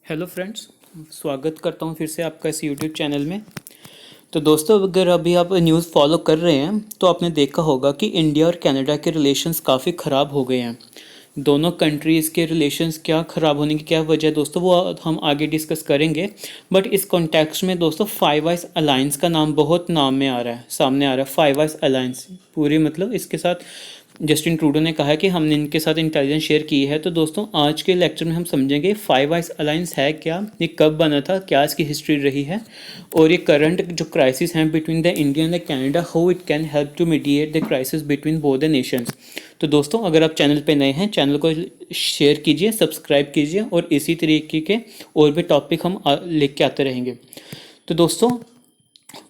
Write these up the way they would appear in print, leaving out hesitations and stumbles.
Hello friends, स्वागत करता हूँ फिर से आपका इस यूट्यूब चैनल में। तो दोस्तों, अगर अभी आप न्यूज़ फॉलो कर रहे हैं तो आपने देखा होगा कि इंडिया और कनाडा के रिलेशंस काफ़ी ख़राब हो गए हैं। दोनों कंट्रीज़ के रिलेशंस क्या ख़राब होने की क्या वजह है दोस्तों, वो हम आगे डिस्कस करेंगे। बट इस कॉन्टेक्स्ट में दोस्तों फाइव आइज अलायंस का नाम बहुत नाम में आ रहा है, सामने आ रहा है। फाइव आइज अलायंस पूरी मतलब इसके साथ जस्टिन ट्रूडो ने कहा है कि हमने इनके साथ इंटेलिजेंस शेयर की है। तो दोस्तों, आज के लेक्चर में हम समझेंगे फाइव आइज अलायंस है क्या, ये कब बना था, क्या इसकी हिस्ट्री रही है, और ये करंट जो क्राइसिस हैं between the India and the Canada, how it can help to mediate the crisis between both the nations. तो दोस्तों, अगर आप चैनल पे नए हैं, चैनल को शेयर कीजिए, सब्सक्राइब कीजिए, और इसी तरीके के और भी टॉपिक हम लेके आते रहेंगे। तो दोस्तों,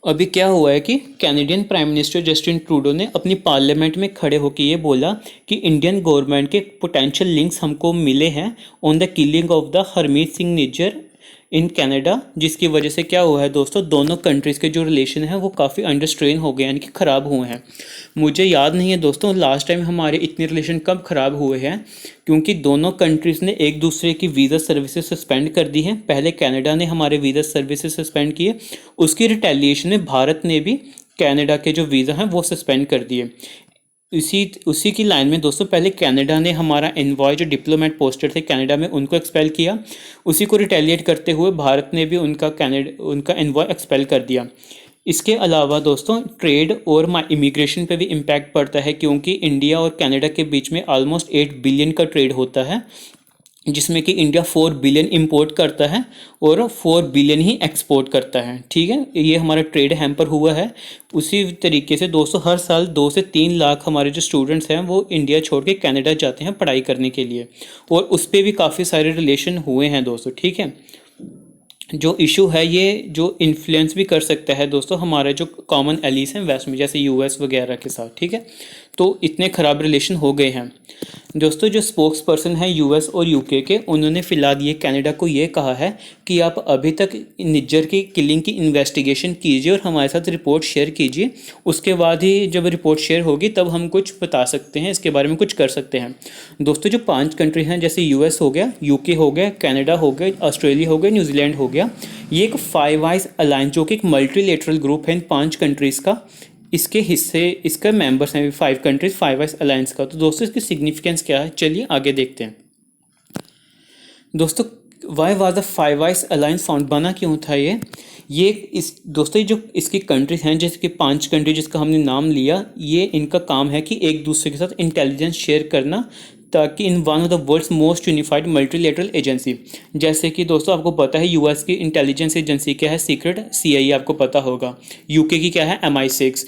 अभी क्या हुआ है कि Canadian prime minister Justin Trudeau ने अपनी पार्लियामेंट में खड़े होकर ये बोला कि इंडियन गवर्नमेंट के पोटेंशियल लिंक्स हमको मिले हैं on the killing of the Harmeet Singh Nijjar in Canada, जिसकी वजह से क्या हुआ है दोस्तों, दोनों कंट्रीज़ के जो रिलेशन है वो काफ़ी अंडर स्ट्रेन हो गए, यानी कि ख़राब हुए हैं। मुझे याद नहीं है दोस्तों लास्ट टाइम हमारे इतने रिलेशन कब ख़राब हुए हैं, क्योंकि दोनों कंट्रीज़ ने एक दूसरे की वीज़ा सर्विसेज सस्पेंड कर दी हैं। पहले कनाडा ने हमारे वीज़ा सर्विसेज सस्पेंड किए, उसकी रिटेलिएशन में भारत ने भी कनाडा के जो वीज़ा हैं वो सस्पेंड कर दिए। उसी की लाइन में दोस्तों, पहले कनाडा ने हमारा एनवॉय जो डिप्लोमेट पोस्टेड थे कनाडा में उनको एक्सपेल किया। उसी को रिटेलिएट करते हुए भारत ने भी उनका एनवॉय एक्सपेल कर दिया। इसके अलावा दोस्तों, ट्रेड और इमिग्रेशन पे भी इम्पैक्ट पड़ता है, क्योंकि इंडिया और कनाडा के बीच में ऑलमोस्ट 8 बिलियन का ट्रेड होता है, जिसमें कि इंडिया 4 बिलियन इंपोर्ट करता है और 4 बिलियन ही एक्सपोर्ट करता है। ठीक है, ये हमारा ट्रेड हैम्पर हुआ है। उसी तरीके से दोस्तों, हर साल 2 से 3 लाख हमारे जो स्टूडेंट्स हैं वो इंडिया छोड़ के कनाडा जाते हैं पढ़ाई करने के लिए, और उस पर भी काफ़ी सारे रिलेशन हुए हैं दोस्तों। ठीक है, जो इशू है ये जो इन्फ्लुएंस भी कर सकता है दोस्तों हमारे जो कॉमन एलीज हैं वेस्ट में, जैसे यूएस वगैरह के साथ। ठीक है, तो इतने ख़राब रिलेशन हो गए हैं दोस्तों। जो स्पोक्स पर्सन है यूएस और यूके के, उन्होंने फिलहाल ये कनाडा को ये कहा है कि आप अभी तक निज्जर की किलिंग की इन्वेस्टिगेशन कीजिए और हमारे साथ रिपोर्ट शेयर कीजिए। उसके बाद ही जब रिपोर्ट शेयर होगी तब हम कुछ बता सकते हैं, इसके बारे में कुछ कर सकते हैं। दोस्तों, जो 5 कंट्री हैं, जैसे यूएस हो गया, यूके हो गया, कनाडा हो गया, ऑस्ट्रेलिया हो गया, न्यूजीलैंड हो गया, ये एक फाइव आइज अलायंस जो कि एक मल्टीलेटरल ग्रुप है इन 5 कंट्रीज़ का, इसके हिस्से, इसका मेंबर्स हैं 5 कंट्रीज फाइव आइज अलायंस का। तो दोस्तों, इसकी सिग्निफिकेंस क्या है, चलिए आगे देखते हैं। दोस्तों, why was the five eyes alliance found, बना क्यों था ये इस दोस्तों, जो इसकी कंट्रीज हैं, जैसे कि 5 कंट्री जिसका हमने नाम लिया, ये इनका काम है कि एक दूसरे के साथ इंटेलिजेंस शेयर करना, ताकि in one of the world's most unified multilateral agency. जैसे कि दोस्तों आपको पता है यूएस की इंटेलिजेंस एजेंसी क्या है, सीक्रेट, सीआईए आपको पता होगा। यूके की क्या है, MI6।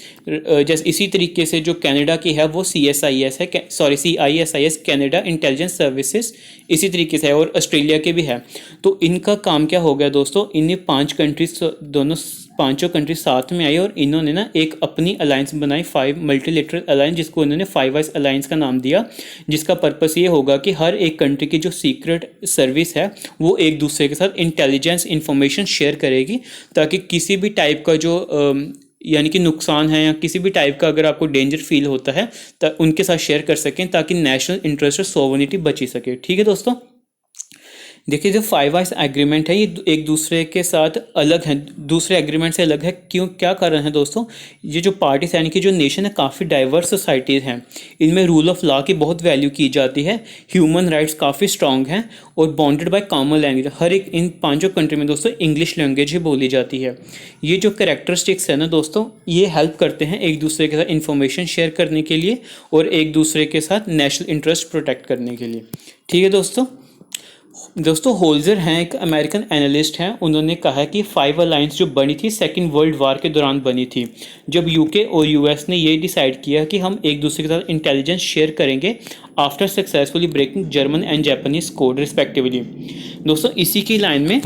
जैसे इसी तरीके से जो कनाडा की है वो CSIS है, sorry CISIS, Canada intelligence services, इसी तरीके से है, और ऑस्ट्रेलिया के भी है। तो इनका काम क्या हो गया दोस्तों, इन्हें 5 कंट्रीज, दोनों 5 कंट्री साथ में आई और इन्होंने ना एक अपनी अलायंस बनाई, 5 मल्टीलेटरल अलायंस, जिसको इन्होंने फाइव आइज अलायंस का नाम दिया। जिसका पर्पस ये होगा कि हर एक कंट्री की जो सीक्रेट सर्विस है वो एक दूसरे के साथ इंटेलिजेंस इंफॉर्मेशन शेयर करेगी, ताकि किसी भी टाइप का जो यानी कि नुकसान है या किसी भी टाइप का अगर आपको डेंजर फील होता है तो उनके साथ शेयर कर सकें, ताकि नेशनल इंटरेस्ट और सोवरेनिटी बची सके। ठीक है दोस्तों, देखिए जो फाइव आइज एग्रीमेंट है ये एक दूसरे के साथ अलग है, दूसरे एग्रीमेंट से अलग है। क्यों, क्या कारण है दोस्तों, ये जो पार्टीज यानी कि जो नेशन है काफ़ी डाइवर्स सोसाइटीज़ हैं, इनमें रूल ऑफ लॉ की बहुत वैल्यू की जाती है, ह्यूमन राइट्स काफ़ी स्ट्रांग हैं, और बॉन्डेड बाय कॉमन लैंग्वेज। हर एक इन 5 कंट्री में दोस्तों इंग्लिश लैंग्वेज ही बोली जाती है। ये जो कैरेक्टरिस्टिक्स है ना दोस्तों, ये हेल्प करते हैं एक दूसरे के साथ इंफॉर्मेशन शेयर करने के लिए और एक दूसरे के साथ नेशनल इंटरेस्ट प्रोटेक्ट करने के लिए। ठीक है दोस्तों, होल्जर हैं, एक अमेरिकन एनालिस्ट हैं, उन्होंने कहा कि फाइव अलायंस जो बनी थी सेकेंड वर्ल्ड वार के दौरान बनी थी, जब यूके और यूएस ने ये डिसाइड किया कि हम एक दूसरे के साथ इंटेलिजेंस शेयर करेंगे after successfully breaking German and Japanese code respectively. दोस्तों, इसी की लाइन में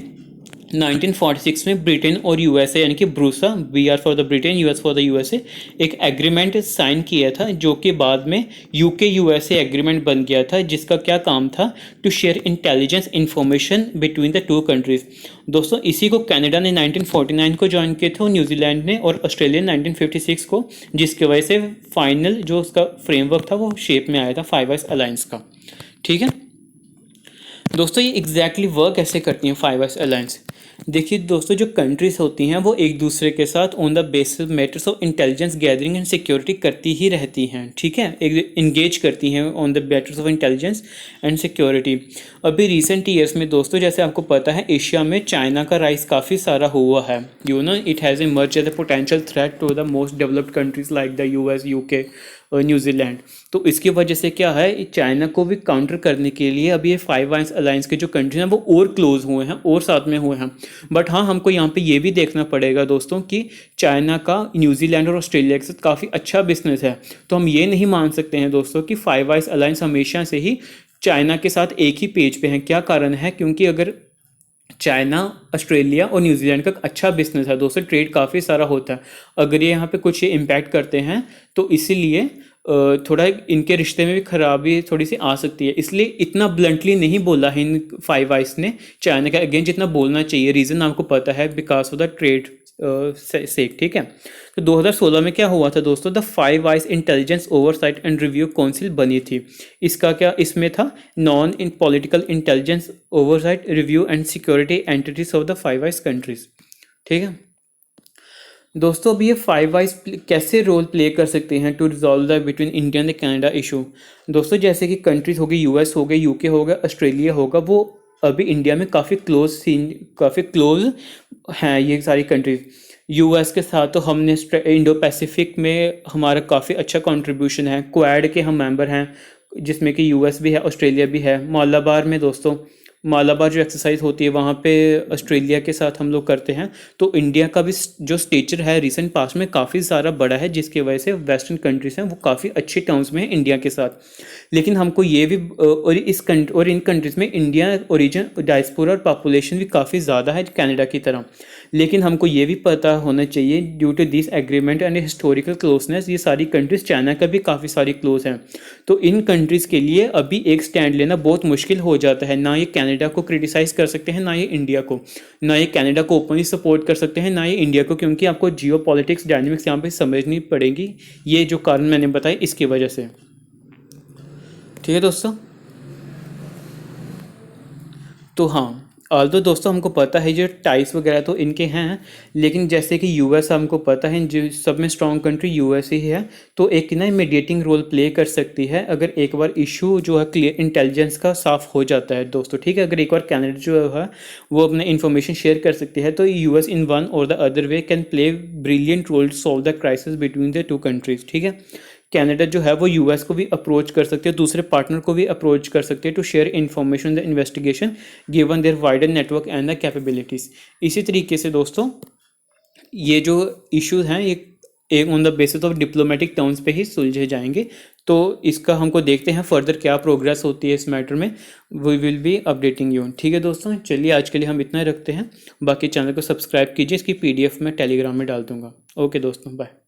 1946 में ब्रिटेन और यूएसए यानी कि BRUSA, B R for the Britain, US for the USA, एक एग्रीमेंट साइन किया था, जो कि बाद में यूके यूएसए एग्रीमेंट बन गया था, जिसका क्या काम था, to share intelligence information between the 2 countries. दोस्तों, इसी को कनाडा ने 1949 को ज्वाइन किए थे और न्यूजीलैंड ने और ऑस्ट्रेलिया 1956 को, जिसकी वजह से फाइनल जो उसका फ्रेमवर्क था वो शेप में आया था फाइव आइज अलायंस का। ठीक है दोस्तों ये एग्जैक्टली वर्क कैसे करती हैं फाइव आइज अलायंस। देखिए दोस्तों, जो कंट्रीज होती हैं वो एक दूसरे के साथ on the basis matters of intelligence gathering and security करती ही रहती हैं, ठीक है, इंगेज करती हैं on the matters of intelligence and security. अभी रिसेंट ईयर्स में दोस्तों, जैसे आपको पता है, एशिया में चाइना का राइज काफ़ी सारा हुआ है। It has emerge as a potential threat to the most developed countries like the US, UK और न्यूजीलैंड। तो इसकी वजह से क्या है, चाइना को भी काउंटर करने के लिए अभी ये फाइव आइज अलायंस के जो कंट्रीज हैं वो और क्लोज हुए हैं और साथ में हुए हैं। बट हाँ, हमको यहाँ पे ये भी देखना पड़ेगा दोस्तों कि चाइना का न्यूजीलैंड और ऑस्ट्रेलिया के साथ काफ़ी अच्छा बिजनेस है। तो हम ये नहीं मान सकते हैं दोस्तों कि फाइव आइज अलायंस हमेशा से ही चाइना के साथ एक ही पेज पे है। क्या कारण है, क्योंकि अगर चाइना, ऑस्ट्रेलिया और न्यूजीलैंड का अच्छा बिजनेस है दोस्तों, ट्रेड काफ़ी सारा होता है, अगर ये यहाँ पे कुछ इम्पैक्ट करते हैं तो इसीलिए थोड़ा इनके रिश्ते में भी खराबी थोड़ी सी आ सकती है। इसलिए इतना ब्लंटली नहीं बोला है इन फाइव आइज ने चाइना का अगेंस्ट जितना बोलना चाहिए। रीज़न आपको पता है, बिकॉज ऑफ द ट्रेड सेक, ठीक है। तो 2016 में क्या हुआ था दोस्तों, the five eyes intelligence oversight and review council बनी थी। इसका क्या इसमें था, non in political intelligence oversight review and security entities of the five eyes countries, ठीक है। दोस्तों अभी ये फाइव आइज कैसे रोल प्ले कर सकते हैं to resolve the between India and Canada issue. दोस्तों जैसे कि कंट्रीज हो गई, यूएस हो गए, यूके होगा, ऑस्ट्रेलिया होगा, वो अभी इंडिया में काफ़ी क्लोज हैं ये सारी कंट्रीज। यूएस के साथ तो हमने इंडो पैसिफिक में हमारा काफ़ी अच्छा कंट्रीब्यूशन है। क्वाड के हम मेंबर हैं, जिसमें कि यूएस भी है, ऑस्ट्रेलिया भी है। मालाबार में दोस्तों, मालाबार जो एक्सरसाइज होती है वहाँ पे ऑस्ट्रेलिया के साथ हम लोग करते हैं। तो इंडिया का भी जो स्टेचर है रिसेंट पास्ट में काफ़ी सारा बड़ा है, जिसकी वजह से वेस्टर्न कंट्रीज हैं वो काफ़ी अच्छे टर्म्स में हैं इंडिया के साथ। लेकिन हमको ये भी और इन कंट्रीज़ में इंडिया ओरिजिन डायस्पोरा और पॉपुलेशन भी काफ़ी ज़्यादा है कनाडा की तरह। लेकिन हमको ये भी पता होना चाहिए, due to this agreement and historical closeness, ये सारी कंट्रीज़ चाइना का भी काफ़ी सारी क्लोज हैं। तो इन कंट्रीज़ के लिए अभी एक स्टैंड लेना बहुत मुश्किल हो जाता है। ना ये कनाडा को क्रिटिसाइज़ कर सकते हैं, ना ये इंडिया को, ना ये कनाडा को ओपनली सपोर्ट कर सकते हैं, ना ये इंडिया को, क्योंकि आपको जियो पॉलिटिक्स डायनेमिक्स यहाँ पे समझनी पड़ेगी। ये जो कारण मैंने बताया इसकी वजह से, ठीक है दोस्तों। तो हाँ, ऑल्दो दोस्तों हमको पता है जो टाइस वगैरह तो इनके हैं, लेकिन जैसे कि यूएस हमको पता है जो सब में स्ट्रॉन्ग कंट्री यूएस ही है, तो एक ना मीडिएटिंग रोल प्ले कर सकती है अगर एक बार इशू जो है क्लियर इंटेलिजेंस का साफ हो जाता है दोस्तों, ठीक है। अगर एक बार कनाडा जो है वो अपने इन्फॉर्मेशन शेयर कर सकती है, तो US in one or the other way can play brilliant role to solve the crisis between the two countries, ठीक है। कनाडा जो है वो यूएस को भी अप्रोच कर सकते हैं, दूसरे पार्टनर को भी अप्रोच कर सकते हैं to share information the investigation given their wider network and the capabilities. इसी तरीके से दोस्तों ये जो इश्यूज हैं ये एक on the basis of diplomatic terms पे ही सुलझे जाएंगे। तो इसका हमको देखते हैं फर्दर क्या प्रोग्रेस होती है इस मैटर में, we will be updating you, ठीक है दोस्तों। चलिए आज के लिए हम इतना ही रखते हैं, बाकी चैनल को सब्सक्राइब कीजिए, इसकी पीडीएफ मैं टेलीग्राम में डाल दूंगा। ओके दोस्तों, बाय।